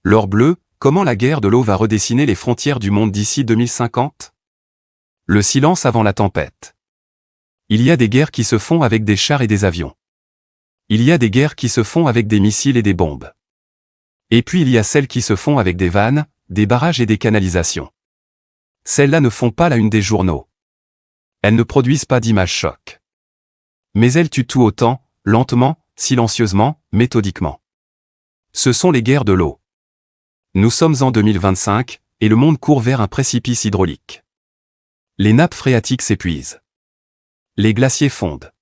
L'or bleu, comment la guerre de l'eau va redessiner les frontières du monde d'ici 2050? Le silence avant la tempête. Il y a des guerres qui se font avec des chars et des avions. Il y a des guerres qui se font avec des missiles et des bombes. Et puis il y a celles qui se font avec des vannes, des barrages et des canalisations. Celles-là ne font pas la une des journaux. Elles ne produisent pas d'images choc. Mais elles tuent tout autant, lentement, silencieusement, méthodiquement. Ce sont les guerres de l'eau. Nous sommes en 2025, et le monde court vers un précipice hydraulique. Les nappes phréatiques s'épuisent. Les glaciers fondent.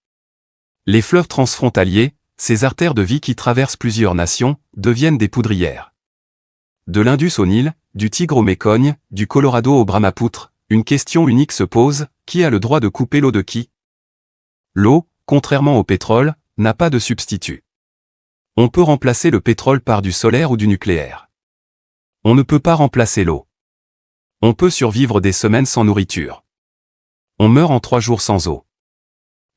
Les fleuves transfrontaliers, ces artères de vie qui traversent plusieurs nations, deviennent des poudrières. De l'Indus au Nil, du Tigre au Mécogne, du Colorado au Brahmapoutre, une question unique se pose, qui a le droit de couper l'eau de qui? L'eau, contrairement au pétrole, n'a pas de substitut. On peut remplacer le pétrole par du solaire ou du nucléaire. On ne peut pas remplacer l'eau. On peut survivre des semaines sans nourriture. On meurt en 3 jours sans eau.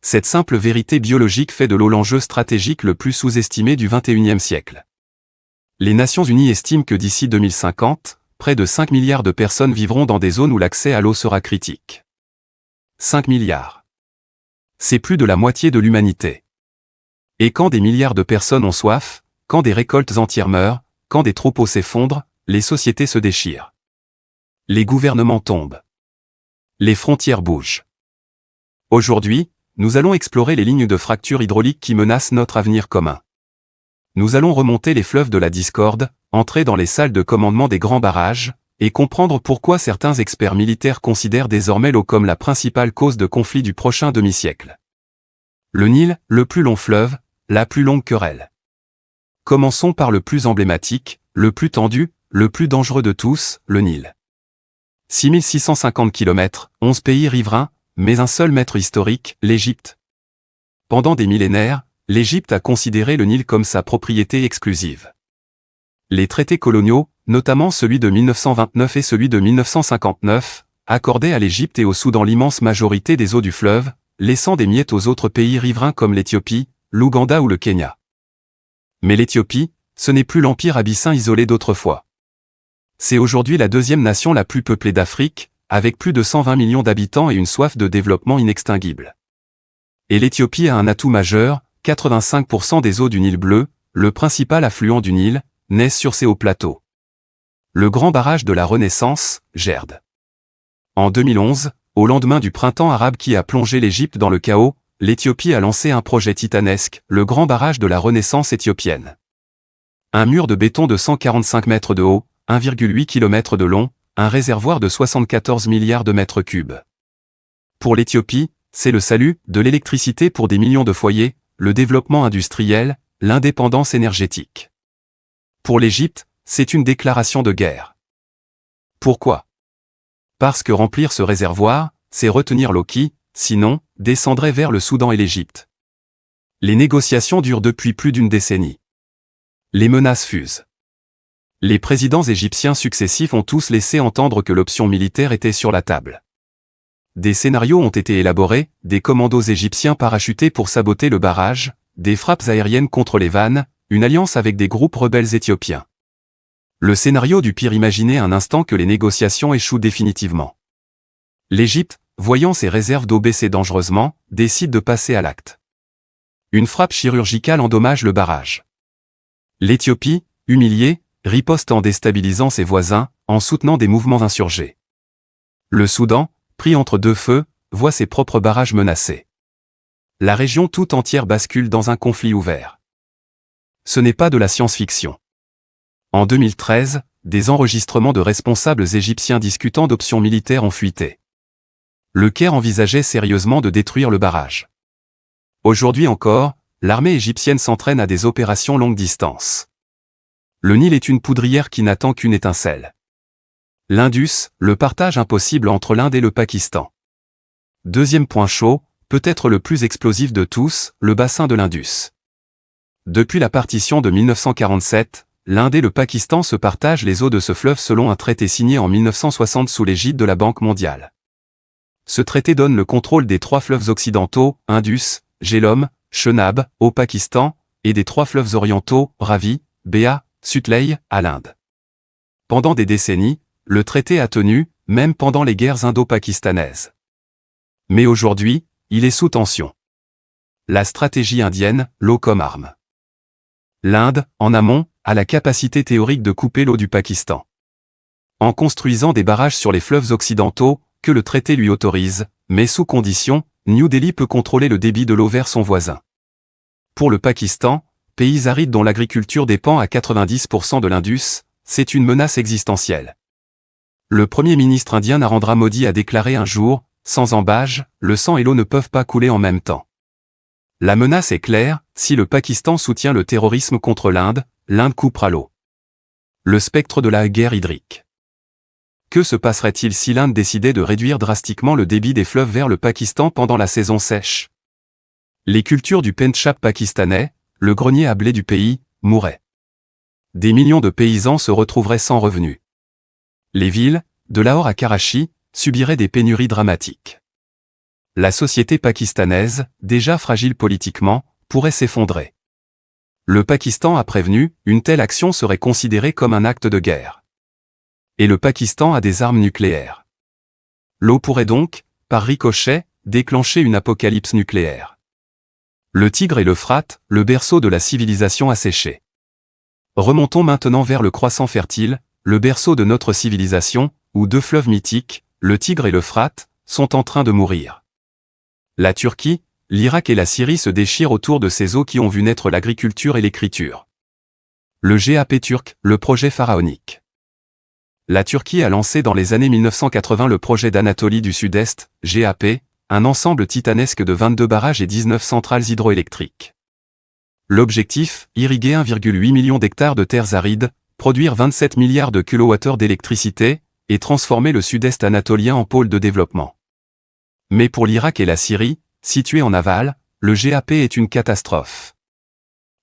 Cette simple vérité biologique fait de l'eau l'enjeu stratégique le plus sous-estimé du XXIe siècle. Les Nations Unies estiment que d'ici 2050, près de 5 milliards de personnes vivront dans des zones où l'accès à l'eau sera critique. 5 milliards. C'est plus de la moitié de l'humanité. Et quand des milliards de personnes ont soif, quand des récoltes entières meurent, quand des troupeaux s'effondrent, les sociétés se déchirent. Les gouvernements tombent. Les frontières bougent. Aujourd'hui, nous allons explorer les lignes de fracture hydraulique qui menacent notre avenir commun. Nous allons remonter les fleuves de la discorde, entrer dans les salles de commandement des grands barrages, et comprendre pourquoi certains experts militaires considèrent désormais l'eau comme la principale cause de conflit du prochain demi-siècle. Le Nil, le plus long fleuve, la plus longue querelle. Commençons par le plus emblématique, le plus tendu, le plus dangereux de tous, le Nil. 6650 km, 11 pays riverains, mais un seul maître historique, l'Égypte. Pendant des millénaires, l'Égypte a considéré le Nil comme sa propriété exclusive. Les traités coloniaux, notamment celui de 1929 et celui de 1959, accordaient à l'Égypte et au Soudan l'immense majorité des eaux du fleuve, laissant des miettes aux autres pays riverains comme l'Éthiopie, l'Ouganda ou le Kenya. Mais l'Éthiopie, ce n'est plus l'empire abyssin isolé d'autrefois. C'est aujourd'hui la deuxième nation la plus peuplée d'Afrique, avec plus de 120 millions d'habitants et une soif de développement inextinguible. Et l'Éthiopie a un atout majeur, 85% des eaux du Nil bleu, le principal affluent du Nil, naissent sur ces hauts plateaux. Le grand barrage de la Renaissance, Gerd. En 2011, au lendemain du printemps arabe qui a plongé l'Égypte dans le chaos, l'Éthiopie a lancé un projet titanesque, le grand barrage de la Renaissance éthiopienne. Un mur de béton de 145 mètres de haut, 1,8 km de long, un réservoir de 74 milliards de mètres cubes. Pour l'Éthiopie, c'est le salut, de l'électricité pour des millions de foyers, le développement industriel, l'indépendance énergétique. Pour l'Égypte, c'est une déclaration de guerre. Pourquoi? Parce que remplir ce réservoir, c'est retenir l'eau qui, sinon, descendrait vers le Soudan et l'Égypte. Les négociations durent depuis plus d'une décennie. Les menaces fusent. Les présidents égyptiens successifs ont tous laissé entendre que l'option militaire était sur la table. Des scénarios ont été élaborés, des commandos égyptiens parachutés pour saboter le barrage, des frappes aériennes contre les vannes, une alliance avec des groupes rebelles éthiopiens. Le scénario du pire imaginait un instant que les négociations échouent définitivement. L'Égypte, voyant ses réserves d'eau baisser dangereusement, décide de passer à l'acte. Une frappe chirurgicale endommage le barrage. L'Éthiopie, humiliée, riposte en déstabilisant ses voisins, en soutenant des mouvements insurgés. Le Soudan, pris entre deux feux, voit ses propres barrages menacés. La région tout entière bascule dans un conflit ouvert. Ce n'est pas de la science-fiction. En 2013, des enregistrements de responsables égyptiens discutant d'options militaires ont fuité. Le Caire envisageait sérieusement de détruire le barrage. Aujourd'hui encore, l'armée égyptienne s'entraîne à des opérations longue distance. Le Nil est une poudrière qui n'attend qu'une étincelle. L'Indus, le partage impossible entre l'Inde et le Pakistan. Deuxième point chaud, peut-être le plus explosif de tous, le bassin de l'Indus. Depuis la partition de 1947, l'Inde et le Pakistan se partagent les eaux de ce fleuve selon un traité signé en 1960 sous l'égide de la Banque mondiale. Ce traité donne le contrôle des 3 fleuves occidentaux, Indus, Jhelum, Chenab, au Pakistan, et des 3 fleuves orientaux, Ravi, Béa, Sutlej, à l'Inde. pendant des décennies, le traité a tenu, même pendant les guerres indo-pakistanaises. Mais aujourd'hui, il est sous tension. La stratégie indienne, l'eau comme arme. L'Inde, en amont, a la capacité théorique de couper l'eau du Pakistan. En construisant des barrages sur les fleuves occidentaux, que le traité lui autorise, mais sous condition, New Delhi peut contrôler le débit de l'eau vers son voisin. Pour le Pakistan, pays aride dont l'agriculture dépend à 90% de l'Indus, c'est une menace existentielle. Le Premier ministre indien Narendra Modi a déclaré un jour, sans embâge, le sang et l'eau ne peuvent pas couler en même temps. La menace est claire, si le Pakistan soutient le terrorisme contre l'Inde, l'Inde coupera l'eau. Le spectre de la guerre hydrique. Que se passerait-il si l'Inde décidait de réduire drastiquement le débit des fleuves vers le Pakistan pendant la saison sèche? Les cultures du Pendjab pakistanais, le grenier à blé du pays, mourraient. Des millions de paysans se retrouveraient sans revenus. Les villes, de Lahore à Karachi, subiraient des pénuries dramatiques. La société pakistanaise, déjà fragile politiquement, pourrait s'effondrer. Le Pakistan a prévenu, une telle action serait considérée comme un acte de guerre. Et le Pakistan a des armes nucléaires. L'eau pourrait donc, par ricochet, déclencher une apocalypse nucléaire. Le Tigre et l'Euphrate, le berceau de la civilisation asséchée. Remontons maintenant vers le croissant fertile, le berceau de notre civilisation, où deux fleuves mythiques, le Tigre et l'Euphrate, sont en train de mourir. La Turquie, l'Irak et la Syrie se déchirent autour de ces eaux qui ont vu naître l'agriculture et l'écriture. Le GAP turc, le projet pharaonique. La Turquie a lancé dans les années 1980 le projet d'Anatolie du Sud-Est, GAP, un ensemble titanesque de 22 barrages et 19 centrales hydroélectriques. L'objectif, irriguer 1,8 million d'hectares de terres arides, produire 27 milliards de kilowattheures d'électricité, et transformer le Sud-Est anatolien en pôle de développement. Mais pour l'Irak et la Syrie, situés en aval, le GAP est une catastrophe.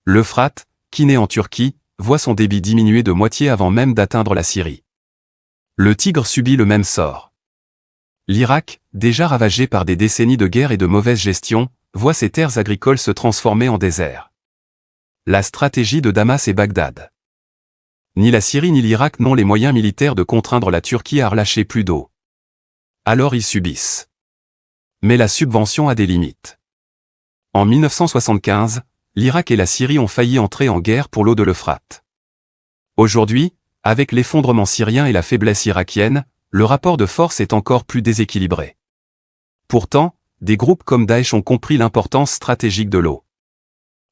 L'Euphrate, qui naît en Turquie, voit son débit diminuer de moitié avant même d'atteindre la Syrie. Le Tigre subit le même sort. L'Irak, déjà ravagé par des décennies de guerre et de mauvaise gestion, voit ses terres agricoles se transformer en désert. La stratégie de Damas et Bagdad. Ni la Syrie ni l'Irak n'ont les moyens militaires de contraindre la Turquie à relâcher plus d'eau. Alors ils subissent. Mais la subvention a des limites. En 1975, l'Irak et la Syrie ont failli entrer en guerre pour l'eau de l'Euphrate. Aujourd'hui, avec l'effondrement syrien et la faiblesse irakienne, le rapport de force est encore plus déséquilibré. Pourtant, des groupes comme Daesh ont compris l'importance stratégique de l'eau.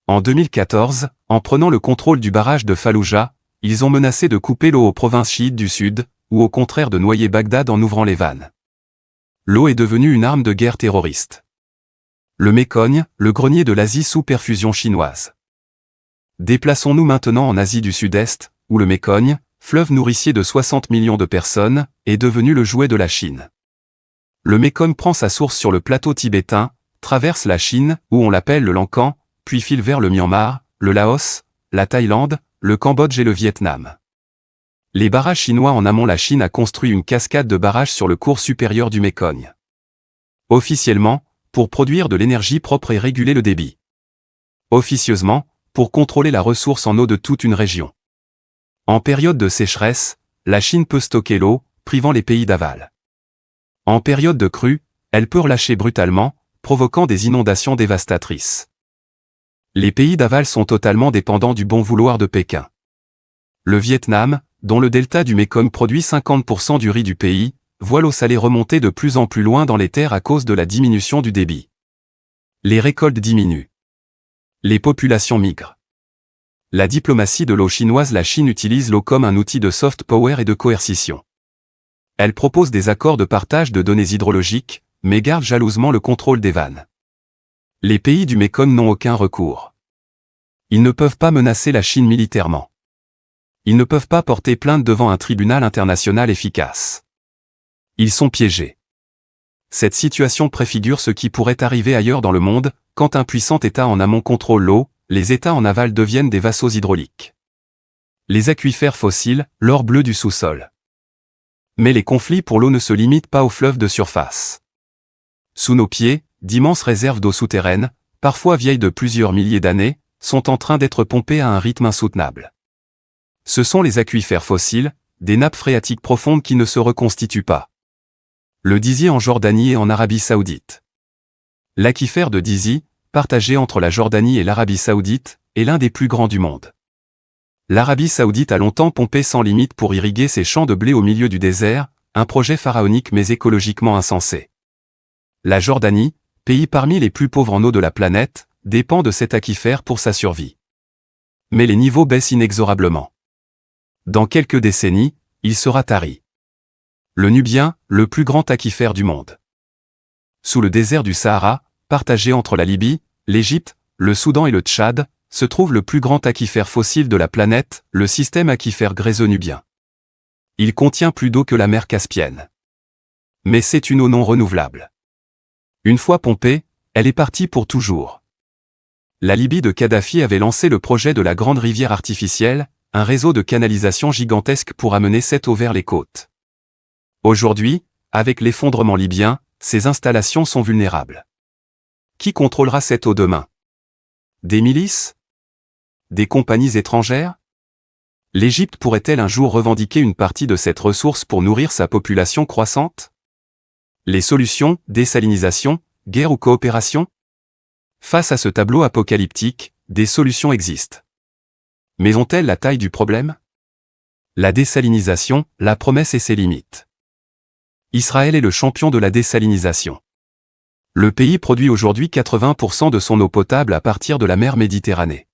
En 2014, en prenant le contrôle du barrage de Falloujah, ils ont menacé de couper l'eau aux provinces chiites du sud, ou au contraire de noyer Bagdad en ouvrant les vannes. L'eau est devenue une arme de guerre terroriste. Le Mécogne, le grenier de l'Asie sous perfusion chinoise. Déplaçons-nous maintenant en Asie du Sud-Est, où le Mécogne, fleuve nourricier de 60 millions de personnes, est devenu le jouet de la Chine. Le Mécogne prend sa source sur le plateau tibétain, traverse la Chine, où on l'appelle le Lankan, puis file vers le Myanmar, le Laos, la Thaïlande, le Cambodge et le Vietnam. Les barrages chinois en amont, la Chine a construit une cascade de barrages sur le cours supérieur du Mécogne. Officiellement, pour produire de l'énergie propre et réguler le débit. Officieusement, pour contrôler la ressource en eau de toute une région. En période de sécheresse, la Chine peut stocker l'eau, privant les pays d'aval. En période de crue, elle peut relâcher brutalement, provoquant des inondations dévastatrices. Les pays d'aval sont totalement dépendants du bon vouloir de Pékin. Le Vietnam, dont le delta du Mékong produit 50% du riz du pays, voit l'eau salée remonter de plus en plus loin dans les terres à cause de la diminution du débit. Les récoltes diminuent. Les populations migrent. La diplomatie de l'eau chinoise. La Chine utilise l'eau comme un outil de soft power et de coercition. Elle propose des accords de partage de données hydrologiques, mais garde jalousement le contrôle des vannes. Les pays du Mékong n'ont aucun recours. Ils ne peuvent pas menacer la Chine militairement. Ils ne peuvent pas porter plainte devant un tribunal international efficace. Ils sont piégés. Cette situation préfigure ce qui pourrait arriver ailleurs dans le monde, quand un puissant État en amont contrôle l'eau, les États en aval deviennent des vassaux hydrauliques. Les aquifères fossiles, l'or bleu du sous-sol. Mais les conflits pour l'eau ne se limitent pas aux fleuves de surface. Sous nos pieds, d'immenses réserves d'eau souterraines, parfois vieilles de plusieurs milliers d'années, sont en train d'être pompées à un rythme insoutenable. Ce sont les aquifères fossiles, des nappes phréatiques profondes qui ne se reconstituent pas. Le Dizi en Jordanie et en Arabie Saoudite. L'aquifère de Dizi, partagé entre la Jordanie et l'Arabie Saoudite, est l'un des plus grands du monde. L'Arabie Saoudite a longtemps pompé sans limite pour irriguer ses champs de blé au milieu du désert, un projet pharaonique mais écologiquement insensé. La Jordanie, pays parmi les plus pauvres en eau de la planète, dépend de cet aquifère pour sa survie. Mais les niveaux baissent inexorablement. Dans quelques décennies, il sera tari. Le Nubien, le plus grand aquifère du monde. Sous le désert du Sahara, partagé entre la Libye, l'Égypte, le Soudan et le Tchad, se trouve le plus grand aquifère fossile de la planète, le système aquifère grésonubien. Il contient plus d'eau que la mer Caspienne. Mais c'est une eau non renouvelable. Une fois pompée, elle est partie pour toujours. La Libye de Kadhafi avait lancé le projet de la grande rivière artificielle, un réseau de canalisation gigantesque pour amener cette eau vers les côtes. Aujourd'hui, avec l'effondrement libyen, ces installations sont vulnérables. Qui contrôlera cette eau demain? Des milices? Des compagnies étrangères? L'Égypte pourrait-elle un jour revendiquer une partie de cette ressource pour nourrir sa population croissante? Les solutions, désalinisation, guerre ou coopération? Face à ce tableau apocalyptique, des solutions existent. Mais ont-elles la taille du problème? La désalinisation, la promesse et ses limites. Israël est le champion de la désalinisation. Le pays produit aujourd'hui 80% de son eau potable à partir de la mer Méditerranée.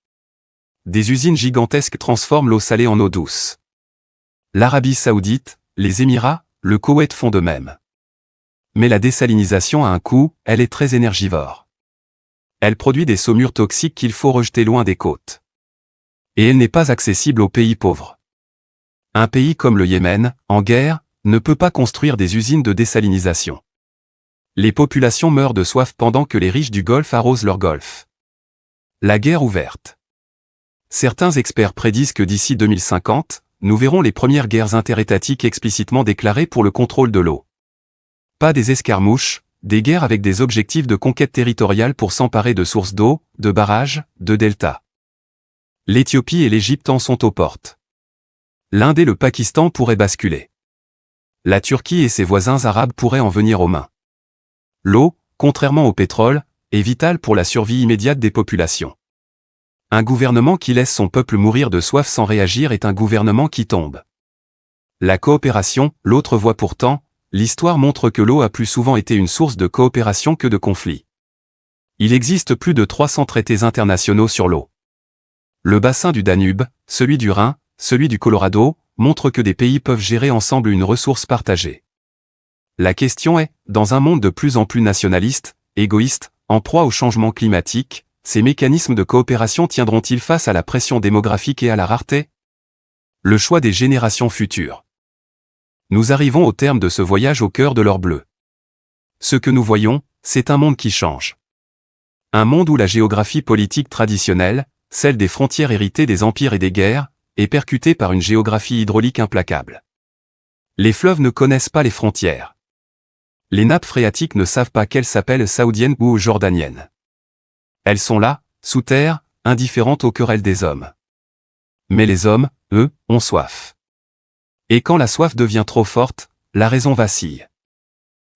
Des usines gigantesques transforment l'eau salée en eau douce. L'Arabie Saoudite, les Émirats, le Koweït font de même. Mais la désalinisation a un coût, elle est très énergivore. Elle produit des saumures toxiques qu'il faut rejeter loin des côtes. Et elle n'est pas accessible aux pays pauvres. Un pays comme le Yémen, en guerre, ne peut pas construire des usines de désalinisation. Les populations meurent de soif pendant que les riches du Golfe arrosent leur golfe. La guerre ouverte. Certains experts prédisent que d'ici 2050, nous verrons les premières guerres interétatiques explicitement déclarées pour le contrôle de l'eau. Pas des escarmouches, des guerres avec des objectifs de conquête territoriale pour s'emparer de sources d'eau, de barrages, de deltas. L'Éthiopie et l'Égypte en sont aux portes. L'Inde et le Pakistan pourraient basculer. La Turquie et ses voisins arabes pourraient en venir aux mains. L'eau, contrairement au pétrole, est vitale pour la survie immédiate des populations. Un gouvernement qui laisse son peuple mourir de soif sans réagir est un gouvernement qui tombe. La coopération, l'autre voie pourtant, l'histoire montre que l'eau a plus souvent été une source de coopération que de conflit. Il existe plus de 300 traités internationaux sur l'eau. Le bassin du Danube, celui du Rhin, celui du Colorado, montrent que des pays peuvent gérer ensemble une ressource partagée. La question est, dans un monde de plus en plus nationaliste, égoïste, en proie au changement climatique, ces mécanismes de coopération tiendront-ils face à la pression démographique et à la rareté? Le choix des générations futures. Nous arrivons au terme de ce voyage au cœur de l'or bleu. Ce que nous voyons, c'est un monde qui change. Un monde où la géographie politique traditionnelle, celle des frontières héritées des empires et des guerres, est percutée par une géographie hydraulique implacable. Les fleuves ne connaissent pas les frontières. Les nappes phréatiques ne savent pas qu'elles s'appellent saoudiennes ou jordaniennes. Elles sont là, sous terre, indifférentes aux querelles des hommes. Mais les hommes, eux, ont soif. Et quand la soif devient trop forte, la raison vacille.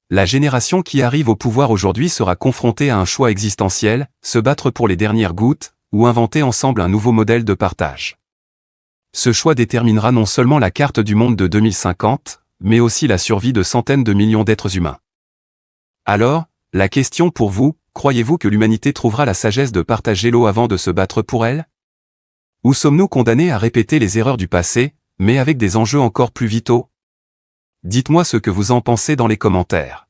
La génération qui arrive au pouvoir aujourd'hui sera confrontée à un choix existentiel, se battre pour les dernières gouttes, ou inventer ensemble un nouveau modèle de partage. Ce choix déterminera non seulement la carte du monde de 2050, mais aussi la survie de centaines de millions d'êtres humains. Alors, la question pour vous, croyez-vous que l'humanité trouvera la sagesse de partager l'eau avant de se battre pour elle? Ou sommes-nous condamnés à répéter les erreurs du passé, mais avec des enjeux encore plus vitaux? Dites-moi ce que vous en pensez dans les commentaires.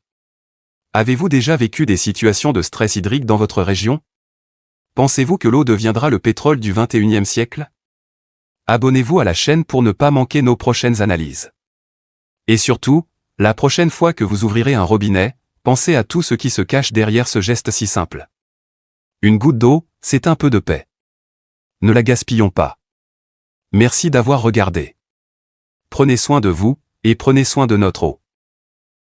Avez-vous déjà vécu des situations de stress hydrique dans votre région? Pensez-vous que l'eau deviendra le pétrole du XXIe siècle? Abonnez-vous à la chaîne pour ne pas manquer nos prochaines analyses. Et surtout, la prochaine fois que vous ouvrirez un robinet, pensez à tout ce qui se cache derrière ce geste si simple. Une goutte d'eau, c'est un peu de paix. Ne la gaspillons pas. Merci d'avoir regardé. Prenez soin de vous, et prenez soin de notre eau.